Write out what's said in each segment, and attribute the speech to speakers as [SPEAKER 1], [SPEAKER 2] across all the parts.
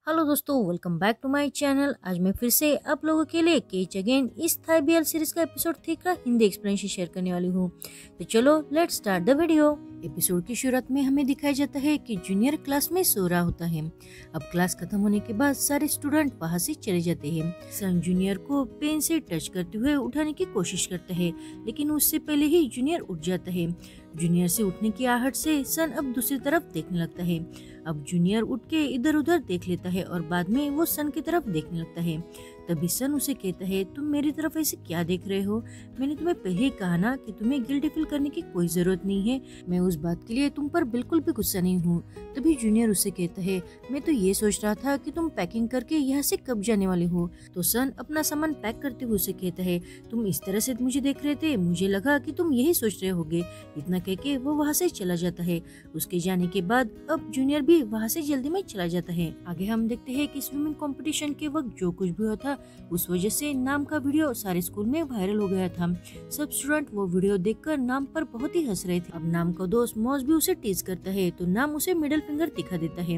[SPEAKER 1] Hello दोस्तों, welcome back to my channel. आज मैं फिर से आप लोगों के लिए केच अगेन इस थाई बीएल सीरीज का एपिसोड 3 का हिंदी एक्सप्लेनेशन शेयर करने वाली हूँ। तो चलो let's start the video. Episode की शुरुआत में हमें दिखाया जाता है कि जूनियर क्लास में सो रहा होता है। अब क्लास खत्म होने के बाद सारे स्टूडेंट वहाँ से चले जाते हैं। सन जूनियर को पेन से टच करते हुए उठाने की कोशिश करता है, लेकिन उससे पहले ही जूनियर उठ जाता है। जूनियर से उठने की आहट से सन अब दूसरी तरफ देखने लगता है। अब जूनियर उठ के इधर उधर देख लेता है और बाद में वो सन की तरफ देखने लगता है। तभी सन उसे कहता है, तुम मेरी तरफ ऐसे क्या देख रहे हो? मैंने तुम्हें पहले ही कहा ना कि तुम्हें गिल्टी फील करने की कोई जरूरत नहीं है। मैं उस बात के लिए तुम पर बिल्कुल भी गुस्सा नहीं हूँ। तभी जूनियर उसे कहता है, मैं तो ये सोच रहा था कि तुम पैकिंग करके यहाँ से कब जाने वाले हो। तो सन अपना सामान पैक करते हुए उसे कहता है, तुम इस तरह से मुझे देख रहे थे, मुझे लगा कि तुम यही सोच रहे होगे। इतना कह के वो वहाँ से चला जाता है। उसके जाने के बाद अब जूनियर भी वहाँ से जल्दी में चला जाता है। आगे हम देखते हैं कि स्विमिंग कंपटीशन के वक्त जो कुछ भी हुआ था, उस वजह से नाम का वीडियो सारे स्कूल में वायरल हो गया था। सब स्टूडेंट वो वीडियो देखकर नाम पर बहुत ही हंस रहे थे। अब नाम का दोस्त मॉस भी उसे टीज करता है, तो नाम उसे मिडिल फिंगर दिखा देता है।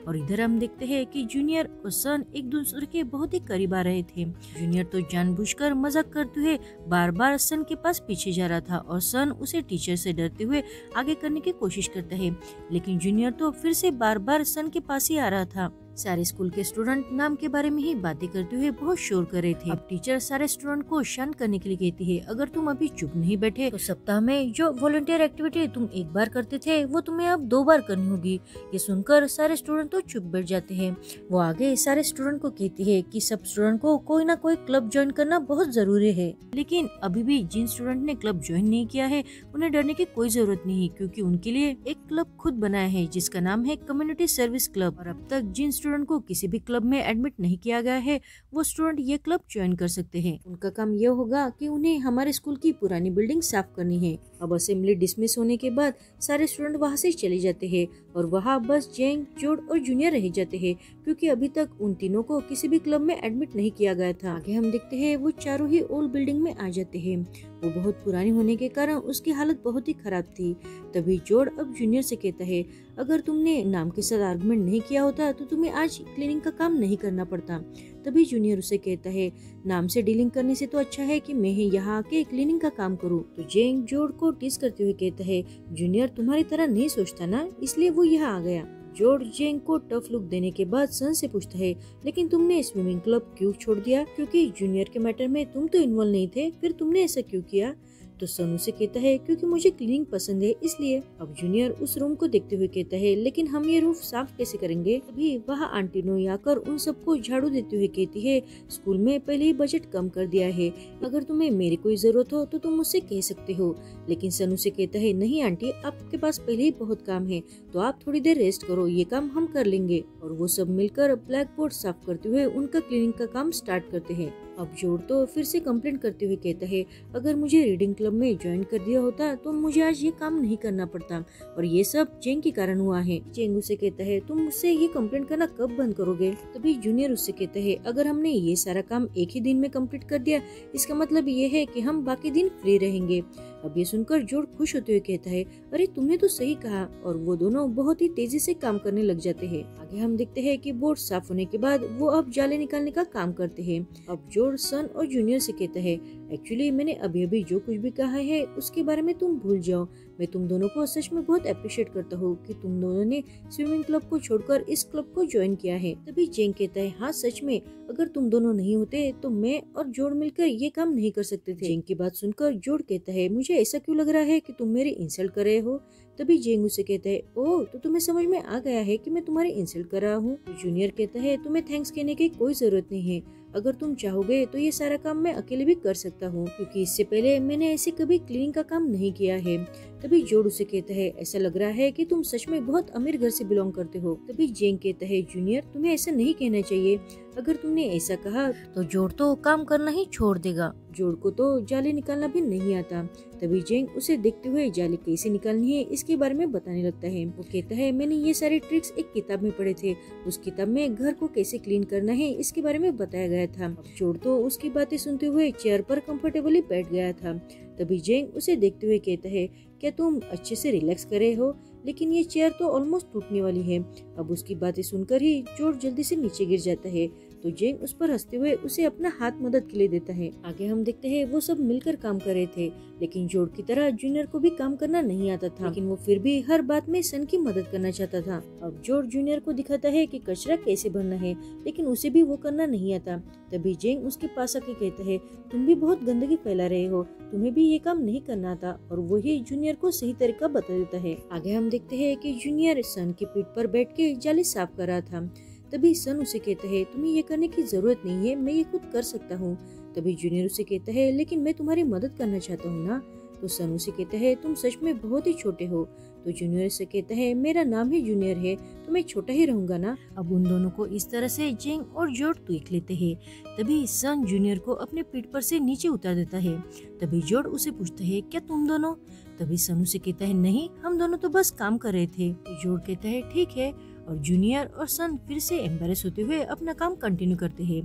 [SPEAKER 1] और इधर हम देखते हैं कि जूनियर और सन एक दूसरे के बहुत ही करीब आ रहे थे। जूनियर तो जानबूझकर मजाक करते हुए बार बार सन के पास पीछे जा रहा था और सन उसे टीचर से डरते हुए आगे करने की कोशिश करता है, लेकिन जूनियर तो फिर से बार बार सन के पास ही आ रहा था। सारे स्कूल के स्टूडेंट नाम के बारे में ही बातें करते हुए बहुत शोर कर रहे थे। अब टीचर सारे स्टूडेंट को शांत करने के लिए कहती है, अगर तुम अभी चुप नहीं बैठे तो सप्ताह में जो वॉलंटियर एक्टिविटी तुम एक बार करते थे वो तुम्हें अब 2 बार करनी होगी। ये सुनकर सारे स्टूडेंट तो चुप बैठ जाते हैं। वो आगे सारे स्टूडेंट को कहती है कि सब स्टूडेंट को कोई ना कोई क्लब ज्वाइन करना बहुत जरूरी है, लेकिन अभी भी जिन स्टूडेंट ने क्लब ज्वाइन नहीं किया है उन्हें डरने की कोई जरूरत नहीं, क्योंकि उनके लिए एक क्लब खुद बनाया है जिसका नाम है कम्युनिटी सर्विस क्लब। और अब तक जिन स्टूडेंट को किसी भी क्लब में एडमिट नहीं किया गया है वो स्टूडेंट ये क्लब ज्वाइन कर सकते हैं। उनका काम यह होगा कि उन्हें हमारे स्कूल की पुरानी बिल्डिंग साफ करनी है। अब असेंबली डिसमिस होने के बाद सारे स्टूडेंट वहाँ से चले जाते हैं और वहाँ बस जेंग, जोड और जूनियर रह जाते हैं, क्योंकि अभी तक उन तीनों को किसी भी क्लब में एडमिट नहीं किया गया था। आगे हम देखते हैं वो चारों ही ओल्ड बिल्डिंग में आ जाते हैं। वो बहुत पुरानी होने के कारण उसकी हालत बहुत ही खराब थी। तभी जोड अब जूनियर से कहता है, अगर तुमने नाम के साथ आर्गुमेंट नहीं किया होता तो तुम्हें आज क्लीनिंग का काम नहीं करना पड़ता। तभी जूनियर उसे कहता है, नाम से डीलिंग करने से तो अच्छा है कि मैं ही यहाँ आके क्लीनिंग का काम करूँ। तो जेंग जोड को टीज करते हुए कहता है, जूनियर तुम्हारी तरह नहीं सोचता ना, इसलिए वो यहाँ आ गया। जोड जेंग को टफ लुक देने के बाद सन से पूछता है, लेकिन तुमने स्विमिंग क्लब क्यों छोड़ दिया? क्योंकि जूनियर के मैटर में तुम तो इन्वॉल्व नहीं थे, फिर तुमने ऐसा क्यों किया? तो सन उसे कहता है, क्योंकि मुझे क्लीनिंग पसंद है इसलिए। अब जूनियर उस रूम को देखते हुए कहता है, लेकिन हम ये रूफ साफ कैसे करेंगे? तभी वहाँ आंटी नोई आकर उन सबको झाड़ू देते हुए कहती है, स्कूल में पहले ही बजट कम कर दिया है, अगर तुम्हें मेरी कोई जरूरत हो तो तुम मुझसे कह सकते हो। लेकिन सन उसे कहता है, नहीं आंटी, आपके पास पहले ही बहुत काम है, तो आप थोड़ी देर रेस्ट करो, ये काम हम कर लेंगे। और वो सब मिलकर ब्लैक बोर्ड साफ करते हुए उनका क्लीनिंग का काम स्टार्ट करते हैं। अब जोड़ तो फिर से कंप्लेंट करते हुए कहता है, अगर मुझे रीडिंग क्लब में ज्वाइन कर दिया होता तो मुझे आज ये काम नहीं करना पड़ता, और ये सब जेंग के कारण हुआ है। जेंग उसे कहता है, तुम मुझसे ये कंप्लेंट करना कब बंद करोगे? तभी जूनियर उससे कहता है, अगर हमने ये सारा काम एक ही दिन में कंप्लीट कर दिया, इसका मतलब ये है कि हम बाकी दिन फ्री रहेंगे। अब ये सुनकर जोड़ खुश होते हुए कहता है, अरे तुमने तो सही कहा। और वो दोनों बहुत ही तेजी से काम करने लग जाते हैं। आगे हम देखते हैं कि बोर्ड साफ होने के बाद वो अब जाले निकालने का काम करते हैं। अब जोड़ सन और जूनियर से कहता है, एक्चुअली मैंने अभी अभी जो कुछ भी कहा है उसके बारे में तुम भूल जाओ। मैं तुम दोनों को सच में बहुत अप्रिशिएट करता हूँ कि तुम दोनों ने स्विमिंग क्लब को छोड़कर इस क्लब को ज्वाइन किया है। तभी जेंग कहता है, हाँ सच में, अगर तुम दोनों नहीं होते तो मैं और जोड़ मिलकर ये काम नहीं कर सकते थे। जेंग की बात सुनकर जोड़ कहता है, मुझे ऐसा क्यों लग रहा है कि तुम मेरी इंसल्ट कर रहे हो? तभी जेंग उसे कहता है, ओह, तो तुम्हें समझ में आ गया है कि मैं तुम्हारी इंसल्ट कर रहा हूँ। तो जूनियर कहता है, तुम्हें थैंक्स कहने की कोई जरूरत नहीं है, अगर तुम चाहोगे तो ये सारा काम मैं अकेले भी कर सकता हूँ, क्योंकि इससे पहले मैंने ऐसे कभी क्लीनिंग का काम नहीं किया है। तभी जोड़ उसे कहता है, ऐसा लग रहा है कि तुम सच में बहुत अमीर घर से बिलोंग करते हो। तभी जेंग कहता है, जूनियर तुम्हें ऐसा नहीं कहना चाहिए, अगर तुमने ऐसा कहा तो जोड़ तो काम करना ही छोड़ देगा। जोड़ को तो जाले निकालना भी नहीं आता। तभी जेंग उसे देखते हुए जाले कैसे निकालनी है इसके बारे में बताने लगता है। वो कहता है, मैंने ये सारे ट्रिक्स एक किताब में पढ़े थे, उस किताब में घर को कैसे क्लीन करना है इसके बारे में बताया गया था। जोड़ तो उसकी बातें सुनते हुए चेयर पर कंफर्टेबली बैठ गया था। तभी जेंग उसे देखते हुए कहता है, क्या तुम अच्छे से रिलैक्स करे हो? लेकिन ये चेयर तो ऑलमोस्ट टूटने वाली है। अब उसकी बातें सुनकर ही जॉर्ज जल्दी से नीचे गिर जाता है, तो जेंग उस पर हंसते हुए उसे अपना हाथ मदद के लिए देता है। आगे हम देखते हैं वो सब मिलकर काम कर रहे थे, लेकिन जॉर्ज की तरह जूनियर को भी काम करना नहीं आता था, लेकिन वो फिर भी हर बात में सन की मदद करना चाहता था। अब जॉर्ज जूनियर को दिखाता है कि कचरा कैसे भरना है, लेकिन उसे भी वो करना नहीं आता। तभी जेंग उसके पास आके कहता है, तुम भी बहुत गंदगी फैला रहे हो, तुम्हें भी ये काम नहीं करना था, और वही जूनियर को सही तरीका बता देता है। आगे हम देखते हैं कि जूनियर सन की पीठ पर बैठ के जाली साफ कर रहा था। तभी सन उसे कहता है, तुम्हें ये करने की जरूरत नहीं है, मैं ये खुद कर सकता हूँ। तभी जूनियर उसे कहता है, लेकिन मैं तुम्हारी मदद करना चाहता हूँ ना। तो सन उसे कहता है, तुम सच में बहुत ही छोटे हो। तो जूनियर से कहता है, मेरा नाम ही जूनियर है, तो मैं छोटा ही रहूंगा ना। अब उन दोनों को इस तरह से जेंग और जॉर्ज देख लेते हैं। तभी सन जूनियर को अपने पीठ पर से नीचे उतार देता है। तभी जॉर्ज उसे पूछता है, क्या तुम दोनों? तभी सन उसे कहता है, नहीं, हम दोनों तो बस काम कर रहे थे। तो जॉर्ज कहता है, ठीक है। और जूनियर और सन फिर से एम्बेरस होते हुए अपना काम कंटिन्यू करते हैं,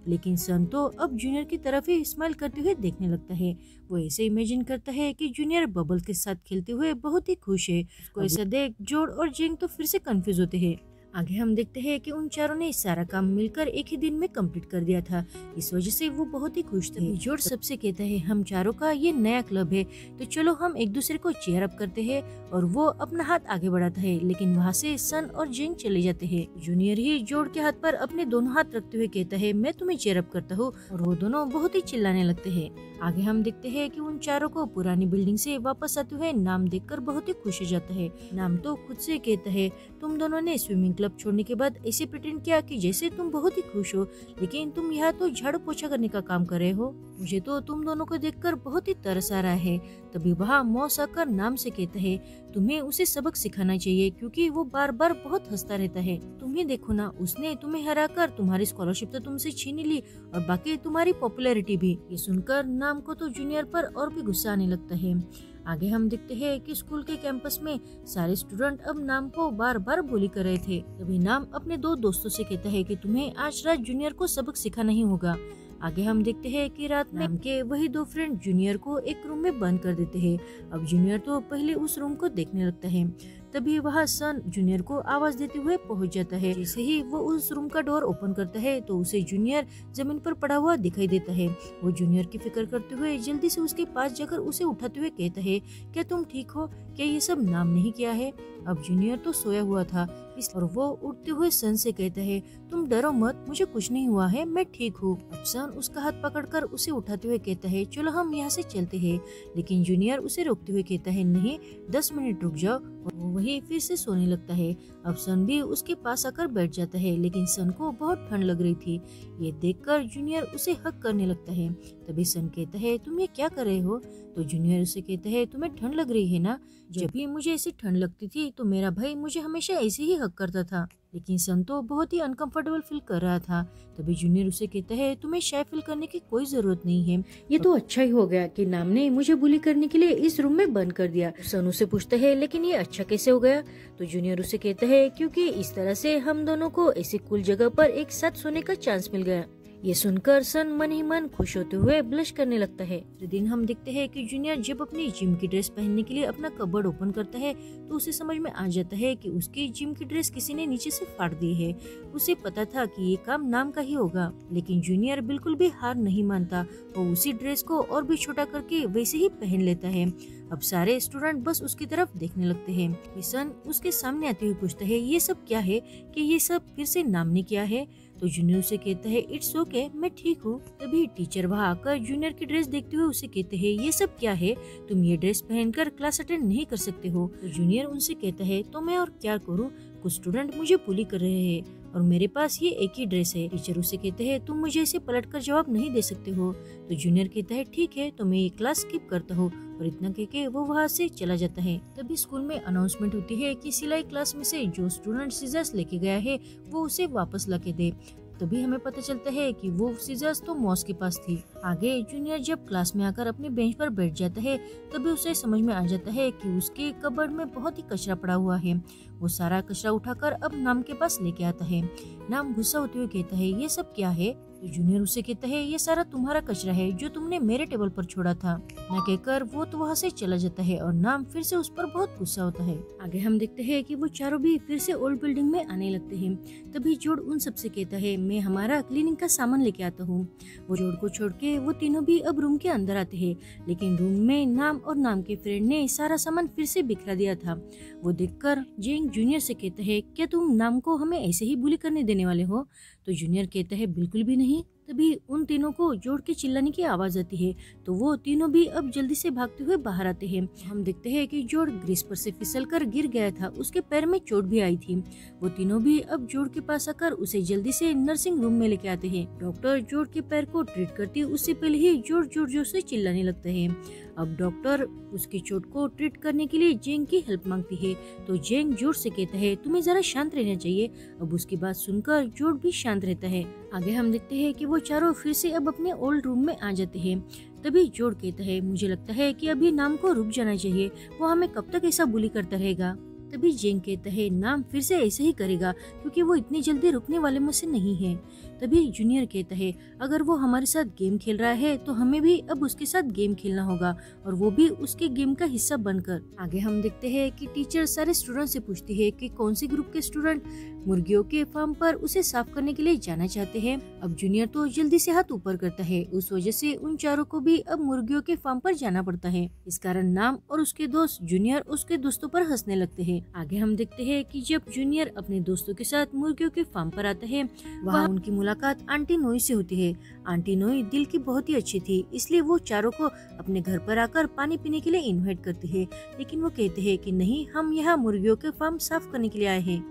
[SPEAKER 1] लेकिन सन तो अब जूनियर की तरफ ही स्माइल करते हुए देखने लगता है। वो ऐसे इमेजिन करता है कि जूनियर बबल के साथ खेलते हुए बहुत ही खुश है। उसको ऐसा देख जॉर्ज और जेंग तो फिर से कंफ्यूज होते हैं। आगे हम देखते हैं कि उन चारों ने सारा काम मिलकर एक ही दिन में कंप्लीट कर दिया था, इस वजह से वो बहुत ही खुश थे। जॉर्ज सबसे कहता है, हम चारों का ये नया क्लब है, तो चलो हम एक दूसरे को चीयर अप करते हैं। और वो अपना हाथ आगे बढ़ाता है, लेकिन वहाँ से सन और जेंग चले जाते हैं। जूनियर ही जॉर्ज के हाथ पर अपने दोनों हाथ रखते हुए कहता है, मैं तुम्हें चीयर अप करता हूँ, और वो दोनों बहुत ही चिल्लाने लगते हैं। आगे हम देखते हैं कि उन चारों को पुरानी बिल्डिंग से वापस आते हुए नाम देखकर बहुत ही खुश हो जाता है। नाम तो खुद से कहता है, तुम दोनों ने स्विमिंग क्लब छोड़ने के बाद ऐसे प्रिटेंड किया कि जैसे तुम बहुत ही खुश हो, लेकिन तुम यहाँ तो झाड़ू पोछा करने का काम कर रहे हो। मुझे तो तुम दोनों को देखकर बहुत ही तरस आ रहा है। तभी वहाँ मॉस आकर नाम से कहता है, तुम्हें उसे सबक सिखाना चाहिए, क्योंकि वो बार बार बहुत हंसता रहता है। तुम्हें देखो ना, उसने तुम्हें हराकर तुम्हारी स्कॉलरशिप तो तुमसे छीन ली, और बाकी तुम्हारी पॉपुलैरिटी भी। ये सुनकर नाम को तो जूनियर पर और भी गुस्सा आने लगता है। आगे हम देखते हैं कि स्कूल के कैंपस में सारे स्टूडेंट अब नाम को बार बार बुली कर रहे थे। तभी नाम अपने दो दोस्तों से कहता है कि तुम्हें आज रात जूनियर को सबक सिखाना ही होगा। आगे हम देखते हैं कि रात में नाम के वही दो फ्रेंड जूनियर को एक रूम में बंद कर देते हैं। अब जूनियर तो पहले उस रूम को देखने लगता है। तभी वहाँ सन जूनियर को आवाज देते हुए पहुंच जाता है। जैसे ही वो उस रूम का डोर ओपन करता है तो उसे जूनियर जमीन पर पड़ा हुआ दिखाई देता है। वो जूनियर की फिक्र करते हुए जल्दी से उसके पास जाकर उसे उठाते हुए कहता है, क्या तुम ठीक हो? क्या ये सब नाम नहीं किया है? अब जूनियर तो सोया हुआ था, और वो उठते हुए सन से कहता है, तुम डरो मत, मुझे कुछ नहीं हुआ है, मैं ठीक हूँ। अब सन उसका हाथ पकड़कर उसे उठाते हुए कहता है, चलो हम यहाँ से चलते हैं। लेकिन जूनियर उसे रोकते हुए कहता है, नहीं, 10 मिनट रुक जाओ, और वो वही फिर से सोने लगता है। अब सन भी उसके पास आकर बैठ जाता है, लेकिन सन को बहुत ठंड लग रही थी। ये देखकर जूनियर उसे हक करने लगता है। तभी सन कहता है, तुम ये क्या कर रहे हो? तो जूनियर उसे कहता है, तुम्हें ठंड लग रही है ना? जब भी मुझे ऐसी ठंड लगती थी तो मेरा भाई मुझे हमेशा ऐसे ही हक करता था। लेकिन सन तो बहुत ही अनकंफर्टेबल फील कर रहा था। तभी जूनियर उसे कहता है, तुम्हें शाय फील करने की कोई जरूरत नहीं है। ये तो अच्छा ही हो गया कि नाम ने मुझे बुली करने के लिए इस रूम में बंद कर दिया। सन उसे पूछता है, लेकिन ये अच्छा कैसे हो गया? तो जूनियर उसे कहता है, क्योंकि इस तरह से हम दोनों को ऐसी कूल जगह पर एक साथ सोने का चांस मिल गया। ये सुनकर सन मन ही मन खुश होते हुए ब्लश करने लगता है। तो दिन हम देखते हैं कि जूनियर जब अपनी जिम की ड्रेस पहनने के लिए अपना कबर्ड ओपन करता है तो उसे समझ में आ जाता है कि उसकी जिम की ड्रेस किसी ने नीचे से फाड़ दी है। उसे पता था कि ये काम नाम का ही होगा, लेकिन जूनियर बिल्कुल भी हार नहीं मानता। वो उसी ड्रेस को और भी छोटा करके वैसे ही पहन लेता है। अब सारे स्टूडेंट बस उसकी तरफ देखने लगते हैं। सन उसके सामने आते हुए पूछता है, ये सब क्या है? कि ये सब फिर से नाम ने किया है? तो जूनियर उसे कहता है, इट्स ओके, मैं ठीक हूँ। तभी टीचर वहाँ आकर जूनियर की ड्रेस देखते हुए उसे कहते हैं, ये सब क्या है? तुम ये ड्रेस पहनकर क्लास अटेंड नहीं कर सकते हो। तो जूनियर उनसे कहता है, तो मैं और क्या करूँ? कुछ स्टूडेंट मुझे बुली कर रहे हैं और मेरे पास ये एक ही ड्रेस है। टीचर उसे कहते हैं, तुम मुझे इसे पलटकर जवाब नहीं दे सकते हो। तो जूनियर कहता है, ठीक है, तो मैं ये क्लास स्किप करता हूँ। और इतना कहके वो वहाँ से चला जाता है। तभी स्कूल में अनाउंसमेंट होती है कि सिलाई क्लास में से जो स्टूडेंट सीजर्स लेके गया है वो उसे वापस लाके दे। तभी हमें पता चलता है कि वो सीजर्स तो मॉस के पास थी। आगे जूनियर जब क्लास में आकर अपने बेंच पर बैठ जाता है तभी उसे समझ में आ जाता है कि उसके कबर्ड में बहुत ही कचरा पड़ा हुआ है। वो सारा कचरा उठाकर अब नाम के पास लेके आता है। नाम गुस्सा होते हुए कहता है, ये सब क्या है? तो जूनियर उसे कहता है ये सारा तुम्हारा कचरा है जो तुमने मेरे टेबल पर छोड़ा था। न कहकर वो तो वहाँ से चला जाता है और नाम फिर से उस पर बहुत गुस्सा होता है। आगे हम देखते हैं कि वो चारों भी फिर से ओल्ड बिल्डिंग में आने लगते हैं। तभी जोड़ उन सबसे कहता है मैं हमारा क्लीनिंग का सामान लेके आता हूँ। वो जोड़ को छोड़ के वो तीनों भी अब रूम के अंदर आते हैं, लेकिन रूम में नाम और नाम के फ्रेंड ने सारा सामान फिर से बिखरा दिया था। वो देखकर जेंग जूनियर से कहता है क्या तुम नाम को हमें ऐसे ही बुली करने देने वाले हो? तो जूनियर कहता है बिल्कुल भी नहीं। तभी उन तीनों को जोड़ के चिल्लाने की आवाज आती है, तो वो तीनों भी अब जल्दी से भागते हुए बाहर आते हैं। हम देखते हैं कि जोड़ ग्रीस पर से फिसलकर गिर गया था, उसके पैर में चोट भी आई थी। वो तीनों भी अब जोड़ के पास आकर उसे जल्दी से नर्सिंग रूम में लेके आते हैं। डॉक्टर जोड़ के पैर को ट्रीट करती उससे पहले ही जोड़ जोर जोर से चिल्लाने लगता है। अब डॉक्टर उसकी चोट को ट्रीट करने के लिए जेंग की हेल्प मांगती है, तो जेंग जोड़ से कहता है तुम्हें जरा शांत रहना चाहिए। अब उसकी बात सुनकर जोड़ भी शांत रहता है। आगे हम देखते हैं कि वो चारों फिर से अब अपने ओल्ड रूम में आ जाते हैं। तभी जोड़ कहता है मुझे लगता है कि अभी नाम को रुक जाना चाहिए, वो हमें कब तक ऐसा बुली करता रहेगा। तभी जेंग कहता है नाम फिर से ऐसे ही करेगा क्योंकि वो इतनी जल्दी रुकने वाले में से नहीं है। तभी जूनियर कहता है अगर वो हमारे साथ गेम खेल रहा है तो हमें भी अब उसके साथ गेम खेलना होगा, और वो भी उसके गेम का हिस्सा बनकर। आगे हम देखते हैं कि टीचर सारे स्टूडेंट से पूछती है कि कौन सी ग्रुप के स्टूडेंट मुर्गियों के फार्म पर उसे साफ करने के लिए जाना चाहते हैं। अब जूनियर तो जल्दी से हाथ ऊपर करता है, उस वजह से उन चारों को भी अब मुर्गियों के फार्म पर जाना पड़ता है। इस कारण नाम और उसके दोस्त जूनियर उसके दोस्तों पर हंसने लगते हैं। आगे हम देखते हैं कि जब जूनियर अपने दोस्तों के साथ मुर्गियों के फार्म पर आता है, वहाँ उनकी मुलाकात आंटी नोई से होती है। आंटी नोई दिल की बहुत ही अच्छी थी, इसलिए वो चारों को अपने घर पर आकर पानी पीने के लिए इनवाइट करती है, लेकिन वो कहते हैं कि नहीं, हम यहाँ मुर्गियों के फार्म साफ करने के लिए आए हैं।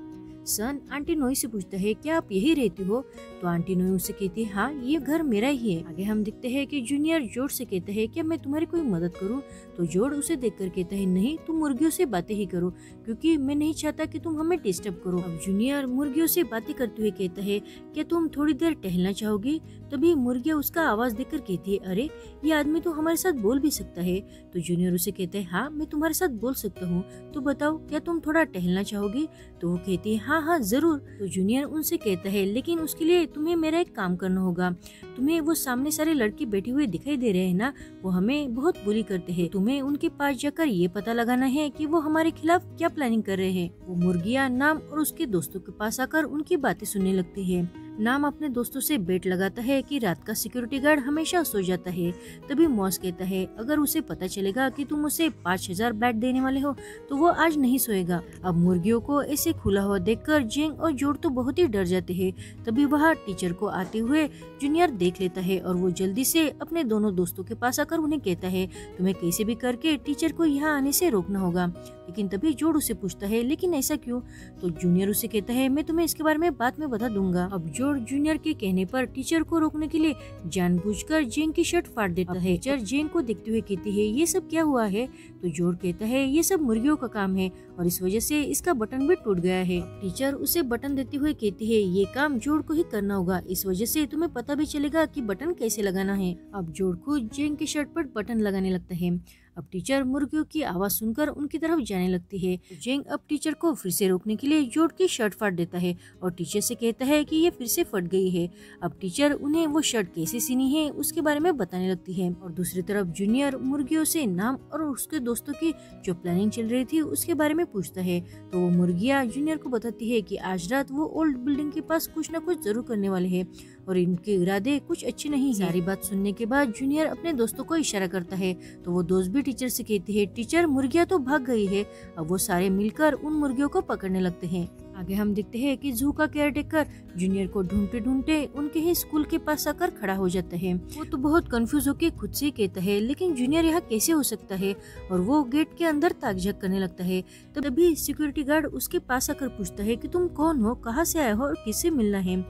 [SPEAKER 1] सन आंटी नोई से पूछता है क्या आप यही रहती हो? तो आंटी नोई उसे कहती है हाँ, ये घर मेरा ही है। आगे हम देखते हैं कि जूनियर जोड़ से कहता है क्या मैं तुम्हारी कोई मदद करूं? तो जोड़ उसे देखकर कहता है नहीं, तुम मुर्गियों से बातें ही करो क्योंकि मैं नहीं चाहता कि तुम हमें डिस्टर्ब करो। अब जूनियर मुर्गियों से बातें करते हुए कहता है क्या तुम थोड़ी देर टहलना चाहोगी? तभी मुर्गियाँ उसका आवाज देकर कहती है अरे, ये आदमी तो हमारे साथ बोल भी सकता है। तो जूनियर उसे कहता है हाँ, मैं तुम्हारे साथ बोल सकता हूँ, तो बताओ क्या तुम थोड़ा टहलना चाहोगी? तो वो कहती है हाँ हाँ जरूर। तो जूनियर उनसे कहता है लेकिन उसके लिए तुम्हें मेरा एक काम करना होगा। तुम्हें वो सामने सारे लड़के बैठे हुए दिखाई दे रहे हैं ना, वो हमें बहुत बुली करते हैं। तुम्हें उनके पास जाकर ये पता लगाना है कि वो हमारे खिलाफ क्या प्लानिंग कर रहे हैं। वो मुर्गियाँ नाम और उसके दोस्तों के पास आकर उनकी बातें सुनने लगती है। नाम अपने दोस्तों से बेट लगाता है कि रात का सिक्योरिटी गार्ड हमेशा सो जाता है। तभी मॉस कहता है अगर उसे पता चलेगा कि तुम उसे 5000 बैट देने वाले हो तो वो आज नहीं सोएगा। अब मुर्गियों को ऐसे खुला हुआ देखकर जेंग और जोड़ तो बहुत ही डर जाते हैं। तभी वह टीचर को आते हुए जूनियर देख लेता है और वो जल्दी से अपने दोनों दोस्तों के पास आकर उन्हें कहता है तुम्हें कैसे भी करके टीचर को यहाँ आने से रोकना होगा। लेकिन तभी जोड़ उसे पूछता है लेकिन ऐसा क्यों? तो जूनियर उसे कहता है मैं तुम्हें इसके बारे में बाद में बता दूंगा। अब जोड़ जूनियर के कहने पर टीचर को रोकने के लिए जानबूझकर जेंग की शर्ट फाड़ देता है। टीचर जेंग को देखते हुए कहती है ये सब क्या हुआ है? तो जोड़ कहता है ये सब मुर्गियों का काम है और इस वजह से इसका बटन भी टूट गया है। टीचर उसे बटन देते हुए कहती है ये काम जोड़ को ही करना होगा, इस वजह से तुम्हें पता भी चलेगा कि बटन कैसे लगाना है। अब जोड़ खुद जेंग की शर्ट पर बटन लगाने लगता है। अब टीचर मुर्गियों की आवाज सुनकर उनकी तरफ जाने लगती है। जेंग अब टीचर को फिर से रोकने के लिए जोड़ की शर्ट फाड़ देता है और टीचर से कहता है कि ये फिर से फट गई है। अब टीचर उन्हें वो शर्ट कैसे सीनी है उसके बारे में बताने लगती है। और दूसरी तरफ जूनियर मुर्गियों से नाम और उसके दोस्तों की जो प्लानिंग चल रही थी उसके बारे में पूछता है। तो वो मुर्गियाँ जूनियर को बताती है कि आज रात वो ओल्ड बिल्डिंग के पास कुछ न कुछ जरूर करने वाले हैं और इनके इरादे कुछ अच्छे नहीं है। सारी बात सुनने के बाद जूनियर अपने दोस्तों को इशारा करता है, तो वो दोस्त भी टीचर से कहती है टीचर मुर्गियाँ तो भाग गई है। अब वो सारे मिलकर उन मुर्गियों को पकड़ने लगते हैं। आगे हम देखते हैं कि जू का केयरटेकर जूनियर को ढूंढते ढूंढते उनके ही स्कूल के पास आकर खड़ा हो जाता है। वो तो बहुत कंफ्यूज होकर खुद से कहता है लेकिन जूनियर यहाँ कैसे हो सकता है, और वो गेट के अंदर ताक झाक करने लगता है। तभी सिक्योरिटी गार्ड उसके पास आकर पूछता है कि तुम कौन हो, कहाँ से आए हो और किससे मिलना है।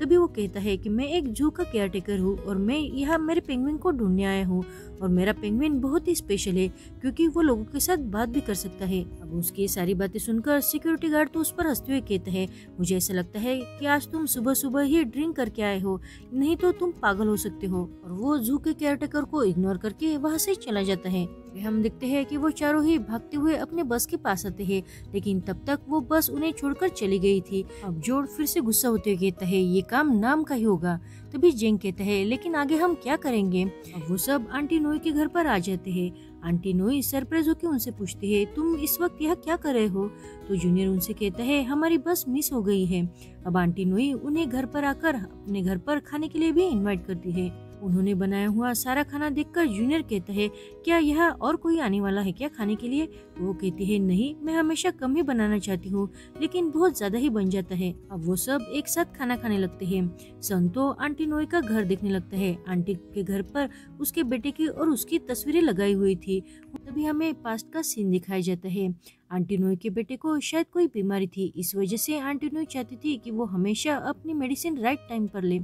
[SPEAKER 1] तभी वो कहता है कि मैं एक जू का केयरटेकर हूँ और मैं यहाँ मेरे पेंगुइन को ढूंढने आया हूँ और मेरा पेंगुइन बहुत ही स्पेशल है क्योंकि वो लोगों के साथ बात भी कर सकता है। अब उसकी ये सारी बातें सुनकर सिक्योरिटी गार्ड तो उस पर हंसते हुए कहता है मुझे ऐसा लगता है कि आज तुम सुबह सुबह ही ड्रिंक करके आए हो, नहीं तो तुम पागल हो सकते हो। और वो जू के केयरटेकर को इग्नोर करके वहाँ से चला जाता है। हम देखते हैं कि वो चारों ही भागते हुए अपने बस के पास आते हैं, लेकिन तब तक वो बस उन्हें छोड़कर चली गई थी। अब जोड़ फिर से गुस्सा होते हुए कहता है ये काम नाम का ही होगा। तभी जेंग कहता है लेकिन आगे हम क्या करेंगे। अब वो सब आंटी नोई के घर पर आ जाते हैं। आंटी नोई सरप्राइज होकर उनसे पूछती है तुम इस वक्त यहाँ क्या कर रहे हो। तो जूनियर उनसे कहता है हमारी बस मिस हो गई है। अब आंटी नोई उन्हें घर पर आकर अपने घर पर खाने के लिए भी इनवाइट करती है। उन्होंने बनाया हुआ सारा खाना देखकर जूनियर कहता है क्या यहाँ और कोई आने वाला है क्या खाने के लिए। तो वो कहती है नहीं, मैं हमेशा कम ही बनाना चाहती हूँ लेकिन बहुत ज्यादा ही बन जाता है। अब वो सब एक साथ खाना खाने लगते हैं। सन तो आंटी नोई का घर देखने लगता है। आंटी के घर पर उसके बेटे की और उसकी तस्वीरें लगाई हुई थी। तभी हमें पास्ट का सीन दिखाया जाता है। आंटी नोई के बेटे को शायद कोई बीमारी थी, इस वजह से आंटी नोई चाहती थी कि वो हमेशा अपनी मेडिसिन राइट टाइम पर ले।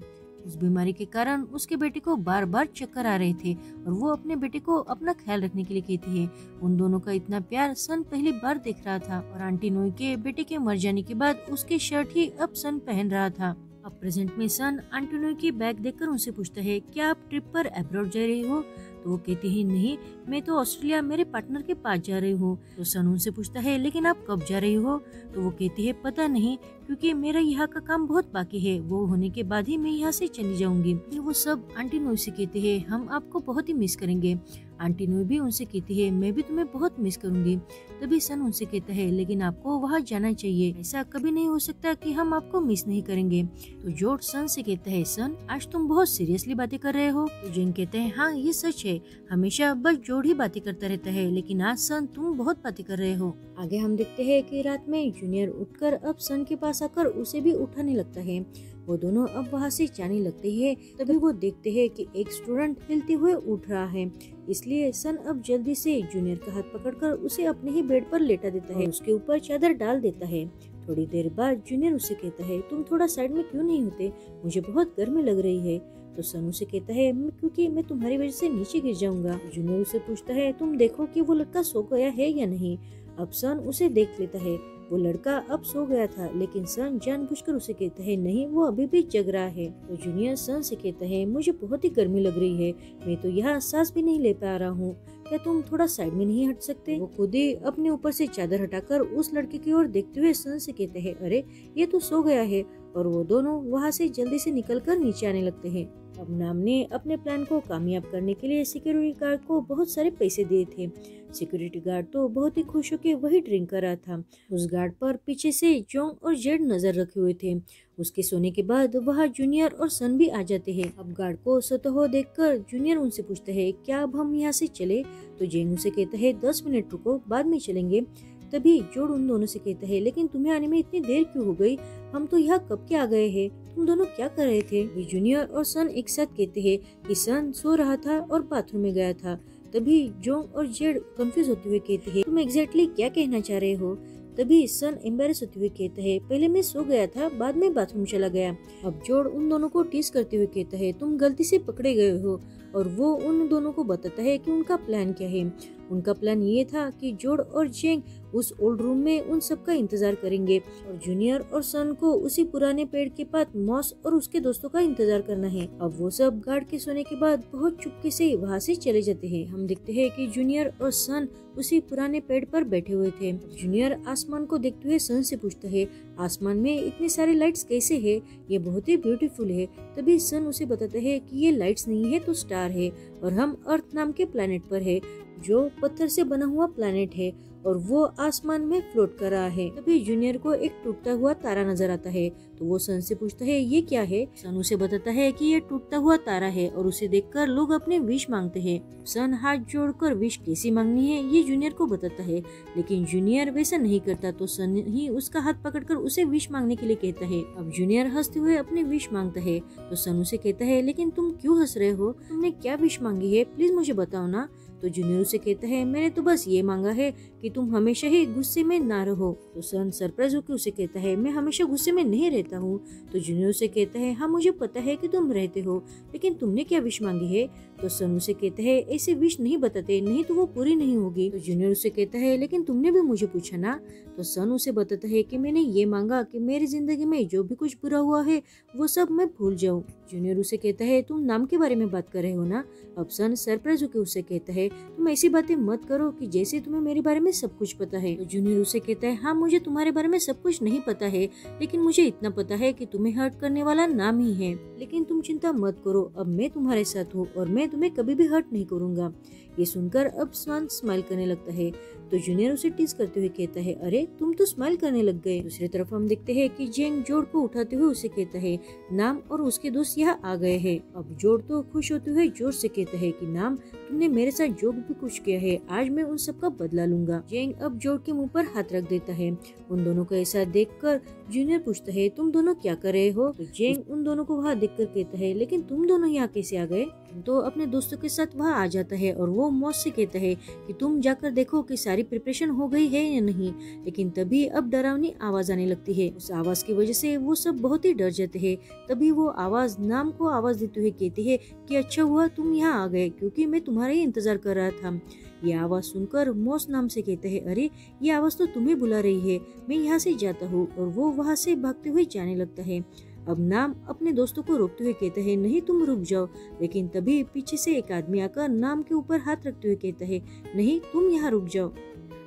[SPEAKER 1] उस बीमारी के कारण उसके बेटे को बार बार चक्कर आ रहे थे और वो अपने बेटे को अपना ख्याल रखने के लिए कहती है। उन दोनों का इतना प्यार सन पहली बार देख रहा था और आंटी नोई के बेटे के मर जाने के बाद उसकी शर्ट ही अब सन पहन रहा था। अब प्रेजेंट में सन आंटी नोई की बैग देखकर उनसे पूछता है क्या आप ट्रिप पर अब्रॉड जा रही हो। तो वो कहती है नहीं, मैं तो ऑस्ट्रेलिया मेरे पार्टनर के पास जा रही हूँ। तो सन उनसे पूछता है लेकिन आप कब जा रही हो। तो वो कहती है पता नहीं, क्योंकि मेरा यहाँ का काम बहुत बाकी है, वो होने के बाद ही मैं यहाँ से चली जाऊंगी। फिर वो सब आंटी नोई से कहते हैं हम आपको बहुत ही मिस करेंगे। आंटी नोई भी उनसे कहती है मैं भी तुम्हें बहुत मिस करूंगी। तभी सन उनसे कहता है लेकिन आपको वहाँ जाना चाहिए, ऐसा कभी नहीं हो सकता कि हम आपको मिस नहीं करेंगे। तो जॉर्ज सन से कहता है सन आज तुम बहुत सीरियसली बातें कर रहे हो। तो जेन कहते हैं हाँ ये सच है, हमेशा बस जॉर्ज ही बातें करता रहता है लेकिन आज सन तुम बहुत बातें कर रहे हो। आगे हम देखते हैं कि रात में जूनियर उठकर अब सन के पास आकर उसे भी उठाने लगता है। वो दोनों अब वहाँ से जाने लगते हैं। तभी वो देखते हैं कि एक स्टूडेंट हिलते हुए उठ रहा है, इसलिए सन अब जल्दी से जूनियर का हाथ पकड़कर उसे अपने ही बेड पर लेटा देता है, उसके ऊपर चादर डाल देता है। थोड़ी देर बाद जूनियर उसे कहता है तुम थोड़ा साइड में क्यों नहीं होते, मुझे बहुत गर्मी लग रही है। तो सन उसे कहता है क्योंकि मैं तुम्हारी वजह से नीचे गिर जाऊंगा। जूनियर उसे पूछता है तुम देखो कि वो लड़का सो गया है या नहीं। अब सन उसे देख लेता है, वो लड़का अब सो गया था लेकिन सन जानबूझकर उसे कहता है नहीं वो अभी भी जग रहा है। तो जूनियर सन से कहता है मुझे बहुत ही गर्मी लग रही है, मैं तो यहाँ सांस भी नहीं ले पा रहा हूँ, क्या तुम थोड़ा साइड में नहीं हट सकते। वो खुद ही अपने ऊपर से चादर हटाकर उस लड़के की ओर देखते हुए सन से कहते हैं अरे ये तो सो गया है। और वो दोनों वहाँ से जल्दी से निकलकर नीचे आने लगते हैं। अब नाम ने अपने प्लान को कामयाब करने के लिए सिक्योरिटी गार्ड को बहुत सारे पैसे दिए थे। सिक्योरिटी गार्ड तो बहुत ही खुश होकर वही ड्रिंक कर रहा था। उस गार्ड पर पीछे से जोंग और जेड नजर रखे हुए थे। उसके सोने के बाद वहाँ जूनियर और सन भी आ जाते हैं। अब गार्ड को सोते हुए देखकर जूनियर उनसे पूछता है क्या अब हम यहाँ से चले। तो जेंग उसे कहता है 10 मिनट रुको, बाद में चलेंगे। तभी जोड़ उन दोनों से कहता है लेकिन तुम्हें आने में इतनी देर क्यों हो गई, हम तो यहाँ कब के आ गए हैं, तुम दोनों क्या कर रहे थे। जूनियर और सन एक साथ कहते हैं कि सन सो रहा था और बाथरूम में गया था। तभी जोंग और जेड कंफ्यूज होते हुए कहते हैं तुम एग्जैक्टली क्या कहना चाह रहे हो। तभी सन एम्बेरस होते हुए कहता है पहले मैं सो गया था, बाद में बाथरूम चला गया। अब जोड़ उन दोनों को टीस करते हुए कहता है तुम गलती से पकड़े गए हो। और वो उन दोनों को बताता है कि उनका प्लान क्या है। उनका प्लान ये था कि जोड़ और जेंग उस ओल्ड रूम में उन सब का इंतजार करेंगे और जूनियर और सन को उसी पुराने पेड़ के पास मॉस और उसके दोस्तों का इंतजार करना है। अब वो सब गार्ड के सोने के बाद बहुत चुपके से वहाँ से चले जाते हैं। हम देखते हैं कि जूनियर और सन उसी पुराने पेड़ पर बैठे हुए थे। जूनियर आसमान को देखते हुए सन से पूछता है आसमान में इतने सारे लाइट्स कैसे है, ये बहुत ही ब्यूटीफुल है। तभी सन उसे बताता है कि ये लाइट्स नहीं है तो स्टार है और हम अर्थ नाम के प्लेनेट पर है, जो पत्थर से बना हुआ प्लेनेट है और वो आसमान में फ्लोट कर रहा है। तभी जूनियर को एक टूटता हुआ तारा नजर आता है। तो वो सन से पूछता है ये क्या है। सन उसे बताता है कि ये टूटता हुआ तारा है और उसे देखकर लोग अपने विश मांगते हैं। सन हाथ जोड़कर विश कैसी मांगनी है ये जूनियर को बताता है, लेकिन जूनियर वैसा नहीं करता। तो सन ही उसका हाथ पकड़कर उसे विश मांगने के लिए कहता है। अब जूनियर हंसते हुए अपनी विश मांगता है। तो सन उसे कहता है लेकिन तुम क्यों हंस रहे हो, तुमने क्या विश मांगी है, प्लीज मुझे बताओ ना। तो जूनियर उसे कहता है मैंने तो बस ये मांगा है कि तुम हमेशा ही गुस्से में ना रहो। तो सन सरप्राइज होकर उसे कहता है मैं हमेशा गुस्से में नहीं रहता हूँ। तो जूनियर उसे कहता है हाँ मुझे पता है कि तुम रहते हो, लेकिन तुमने क्या विश मांगी है। तो सन उसे कहता है ऐसे विश नहीं बताते, नहीं तो वो पूरी नहीं होगी। तो जूनियर उसे कहता है लेकिन तुमने भी मुझे पूछा ना। तो सन उसे बताता है कि मैंने ये मांगा कि मेरी जिंदगी में जो भी कुछ बुरा हुआ है वो सब मैं भूल जाऊँ। जूनियर उसे कहता है तुम नाम के बारे में बात कर रहे हो ना। अब सन सरप्राइज होकर उसे कहता है तुम ऐसी बातें मत करो कि जैसे तुम्हें मेरे बारे में सब कुछ पता है। तो जूनियर उसे कहता है, हाँ मुझे तुम्हारे बारे में सब कुछ नहीं पता है, लेकिन मुझे इतना पता है कि तुम्हें हर्ट करने वाला नाम ही है। लेकिन तुम चिंता मत करो, अब मैं तुम्हारे साथ हूँ और मैं तुम्हें कभी भी हर्ट नहीं करूँगा। ये सुनकर अब सन स्माइल करने लगता है। तो जूनियर उसे टीज करते हुए कहता है, अरे तुम तो स्माइल करने लग गए। दूसरी तरफ हम देखते हैं कि जेंग जोड़ को उठाते हुए उसे कहता है, नाम और उसके दोस्त यहाँ आ गए हैं। अब जोड़ तो खुश होते हुए जोर से कहता है कि नाम, तुमने मेरे साथ जो भी कुछ किया है आज मैं उन सब का बदला लूंगा। जेंग अब जोड़ के मुंह पर हाथ रख देता है। उन दोनों को ऐसा देखकर जूनियर पूछता है, तुम दोनों क्या कर रहे हो? तो जेंग उन दोनों को वहाँ देखकर कहता है, लेकिन तुम दोनों यहाँ कैसे आ गए? तो अपने दोस्तों के साथ वहाँ आ जाता है और वो मौत से कहता है कि तुम जाकर देखो कि सारी प्रिपरेशन हो गई है या नहीं। लेकिन तभी अब डरावनी आवाज आने लगती है। उस आवाज की वजह से वो सब बहुत ही डर जाते हैं। तभी वो आवाज नाम को आवाज देते हुए कहती है कि अच्छा हुआ तुम यहाँ आ गए, क्योंकि मैं तुम्हारा ही इंतजार कर रहा था। ये आवाज सुनकर मॉस नाम से कहते हैं, अरे ये आवाज तो तुम्हें बुला रही है, मैं यहाँ से जाता हूँ। और वो वहाँ से भागते हुए जाने लगता है। अब नाम अपने दोस्तों को रोकते हुए कहता है, नहीं तुम रुक जाओ। लेकिन तभी पीछे से एक आदमी आकर नाम के ऊपर हाथ रखते हुए कहता है, नहीं तुम यहाँ रुक जाओ।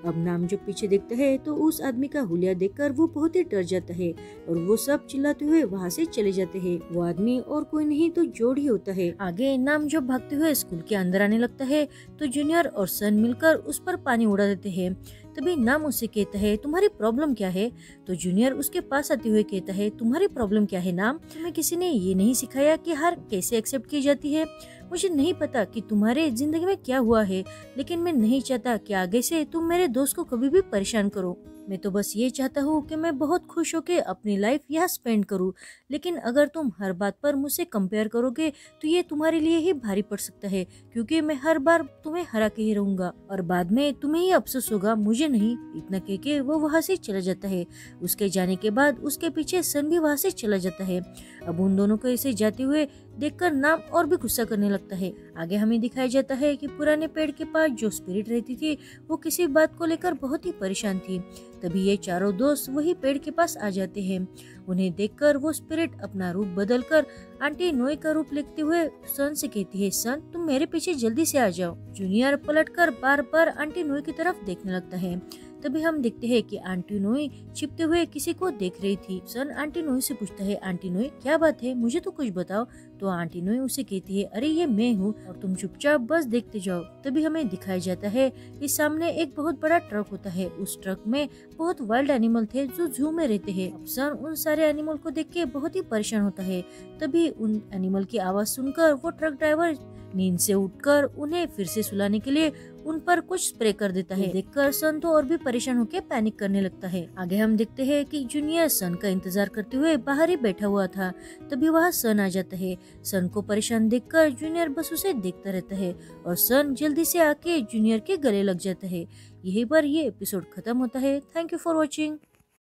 [SPEAKER 1] अब नाम जब पीछे देखता है तो उस आदमी का हुलिया देखकर वो बहुत ही डर जाता है और वो सब चिल्लाते हुए वहाँ से चले जाते हैं। वो आदमी और कोई नहीं तो जोड़ ही होता है। आगे नाम जब भागते हुए स्कूल के अंदर आने लगता है तो जूनियर और सन मिलकर उस पर पानी उड़ा देते हैं। तभी नाम उससे कहता है, तुम्हारी प्रॉब्लम क्या है? तो जूनियर उसके पास आते हुए कहता है, तुम्हारी प्रॉब्लम क्या है नाम? तुम्हें किसी ने ये नहीं सिखाया कि हार कैसे एक्सेप्ट की जाती है? मुझे नहीं पता कि तुम्हारे जिंदगी में क्या हुआ है, लेकिन मैं नहीं चाहता कि आगे से तुम मेरे दोस्त को कभी भी परेशान करो। मैं तो बस ये चाहता हूँ कि मैं बहुत खुश होकर अपनी लाइफ यहाँ स्पेंड करूँ। लेकिन अगर तुम हर बात पर मुझसे कंपेयर करोगे तो ये तुम्हारे लिए ही भारी पड़ सकता है, क्योंकि मैं हर बार तुम्हें हरा के ही रहूंगा और बाद में तुम्हें ही अफसोस होगा, मुझे नहीं। इतना कह के वो वहाँ से चला जाता है। उसके जाने के बाद उसके पीछे सन भी वहाँ से चला जाता है। अब उन दोनों को ऐसे जाते हुए देखकर नाम और भी गुस्सा करने लगता है। आगे हमें दिखाया जाता है कि पुराने पेड़ के पास जो स्पिरिट रहती थी वो किसी बात को लेकर बहुत ही परेशान थी। तभी ये चारों दोस्त वही पेड़ के पास आ जाते हैं। उन्हें देखकर वो स्पिरिट अपना रूप बदलकर आंटी नोई का रूप लेते हुए सन से कहती है, सन तुम मेरे पीछे जल्दी से आ जाओ। जूनियर पलटकर बार बार आंटी नोई की तरफ देखने लगता है। तभी हम देखते हैं कि आंटी नोई छिपते हुए किसी को देख रही थी। सन आंटी नोई से पूछता है, आंटी नोई क्या बात है, मुझे तो कुछ बताओ। तो आंटी नोई उसे कहती है, अरे ये मैं हूँ और तुम चुपचाप बस देखते जाओ। तभी हमें दिखाया जाता है कि सामने एक बहुत बड़ा ट्रक होता है। उस ट्रक में बहुत वाइल्ड एनिमल थे जो जू में रहते हैं। अब सन उन सारे एनिमल को देख के बहुत ही परेशान होता है। तभी उन एनिमल की आवाज सुनकर वो ट्रक ड्राइवर नींद से उठकर उन्हें फिर से सुलाने के लिए उन पर कुछ स्प्रे कर देता है। देखकर सन तो और भी परेशान होकर पैनिक करने लगता है। आगे हम देखते हैं कि जूनियर सन का इंतजार करते हुए बाहर ही बैठा हुआ था। तभी वहाँ सन आ जाता है। सन को परेशान देखकर जूनियर बस उसे देखता रहता है और सन जल्दी से आके जूनियर के गले लग जाता है। यहीं पर ये एपिसोड खत्म होता है। Thank you for watching.